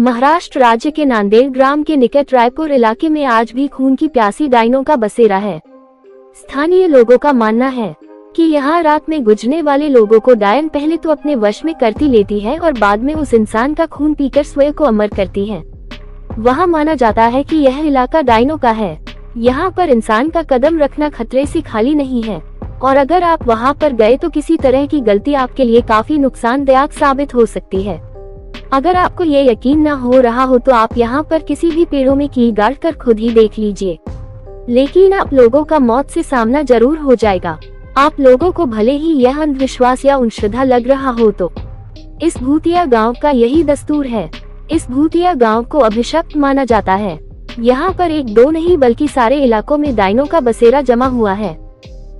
महाराष्ट्र राज्य के नांदेड़ ग्राम के निकट रायपुर इलाके में आज भी खून की प्यासी डायनों का बसेरा है। स्थानीय लोगों का मानना है कि यहाँ रात में गुजरने वाले लोगों को डायन पहले तो अपने वश में करती लेती है और बाद में उस इंसान का खून पीकर स्वयं को अमर करती है। वहाँ माना जाता है कि यह इलाका डायनों का है। यहाँ पर इंसान का कदम रखना खतरे से खाली नहीं है और अगर आप वहाँ पर गए तो किसी तरह की गलती आपके लिए काफी नुकसानदायक साबित हो सकती है। अगर आपको ये यकीन न हो रहा हो तो आप यहाँ पर किसी भी पेड़ों में कील गाड़ कर खुद ही देख लीजिए, लेकिन आप लोगों का मौत से सामना जरूर हो जाएगा। आप लोगों को भले ही यह अंधविश्वास या अंधश्रद्धा लग रहा हो तो इस भूतिया गांव का यही दस्तूर है। इस भूतिया गांव को अभिशप्त माना जाता है। यहाँ पर एक दो नहीं बल्कि सारे इलाकों में डायनों का बसेरा जमा हुआ है।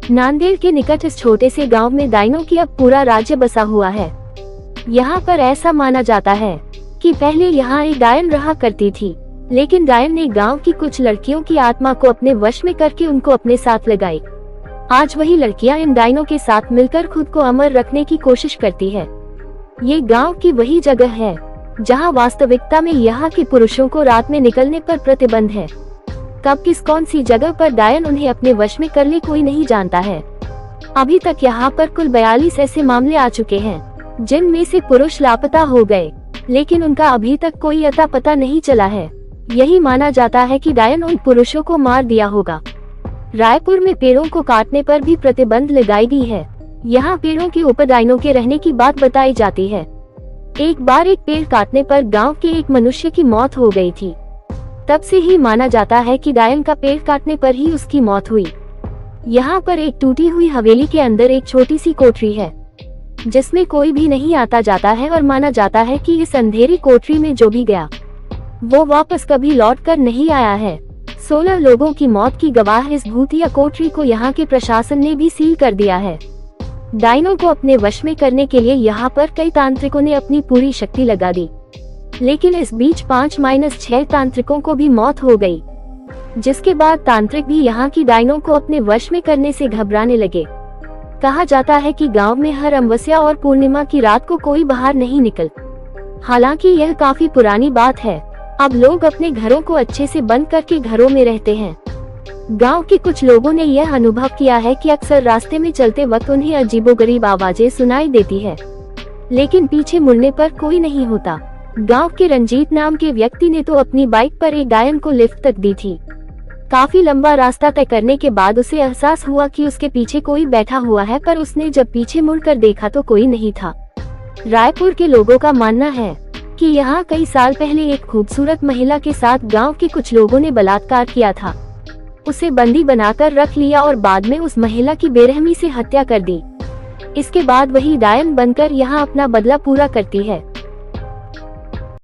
नांदेड़ के निकट इस छोटे से गांव में डायनों की अब पूरा राज्य बसा हुआ है। यहाँ पर ऐसा माना जाता है कि पहले यहाँ एक डायन रहा करती थी, लेकिन डायन ने गांव की कुछ लड़कियों की आत्मा को अपने वश में करके उनको अपने साथ लगाई। आज वही लड़कियां इन डायनों के साथ मिलकर खुद को अमर रखने की कोशिश करती है। ये गांव की वही जगह है जहां वास्तविकता में यहाँ के पुरुषों को रात में निकलने पर प्रतिबंध है। कब किस कौन सी जगह पर डायन उन्हें अपने वश में कर ले कोई नहीं जानता है। अभी तक यहाँ पर कुल 42 ऐसे मामले आ चुके हैं जिनमें से पुरुष लापता हो गए, लेकिन उनका अभी तक कोई अता पता नहीं चला है। यही माना जाता है कि डायन उन पुरुषों को मार दिया होगा। रायपुर में पेड़ों को काटने पर भी प्रतिबंध लगाई गई है। यहाँ पेड़ों के ऊपर डायनों के रहने की बात बताई जाती है। एक बार एक पेड़ काटने पर गांव के एक मनुष्य की मौत हो गई थी। तब से ही माना जाता है कि डायन का पेड़ काटने पर ही उसकी मौत हुई। यहाँ पर एक टूटी हुई हवेली के अंदर एक छोटी सी कोठरी है जिसमें कोई भी नहीं आता जाता है और माना जाता है कि इस अंधेरी कोठरी में जो भी गया वो वापस कभी लौट कर नहीं आया है। 16 लोगों की मौत की गवाह इस भूतिया कोठरी को यहाँ के प्रशासन ने भी सील कर दिया है। डायनों को अपने वश में करने के लिए यहाँ पर कई तांत्रिकों ने अपनी पूरी शक्ति लगा दी, लेकिन इस बीच 5-6 तांत्रिकों को भी मौत हो गई, जिसके बाद तांत्रिक भी यहाँ की डायनों को अपने वश में करने से घबराने लगे। कहा जाता है कि गांव में हर अमावस्या और पूर्णिमा की रात को कोई बाहर नहीं निकल। हालांकि यह काफी पुरानी बात है। अब लोग अपने घरों को अच्छे से बंद करके घरों में रहते हैं। गांव के कुछ लोगों ने यह अनुभव किया है कि अक्सर रास्ते में चलते वक्त उन्हें अजीबोगरीब आवाजें सुनाई देती है, लेकिन पीछे मुड़ने पर कोई नहीं होता। गांव के रंजीत नाम के व्यक्ति ने तो अपनी बाइक पर एक डायन को लिफ्ट तक दी थी। काफी लंबा रास्ता तय करने के बाद उसे एहसास हुआ कि उसके पीछे कोई बैठा हुआ है, पर उसने जब पीछे मुड़कर देखा तो कोई नहीं था। रायपुर के लोगों का मानना है कि यहाँ कई साल पहले एक खूबसूरत महिला के साथ गांव के कुछ लोगों ने बलात्कार किया था। उसे बंदी बनाकर रख लिया और बाद में उस महिला की बेरहमी से हत्या कर दी। इसके बाद वही डायन बनकर यहाँ अपना बदला पूरा करती है।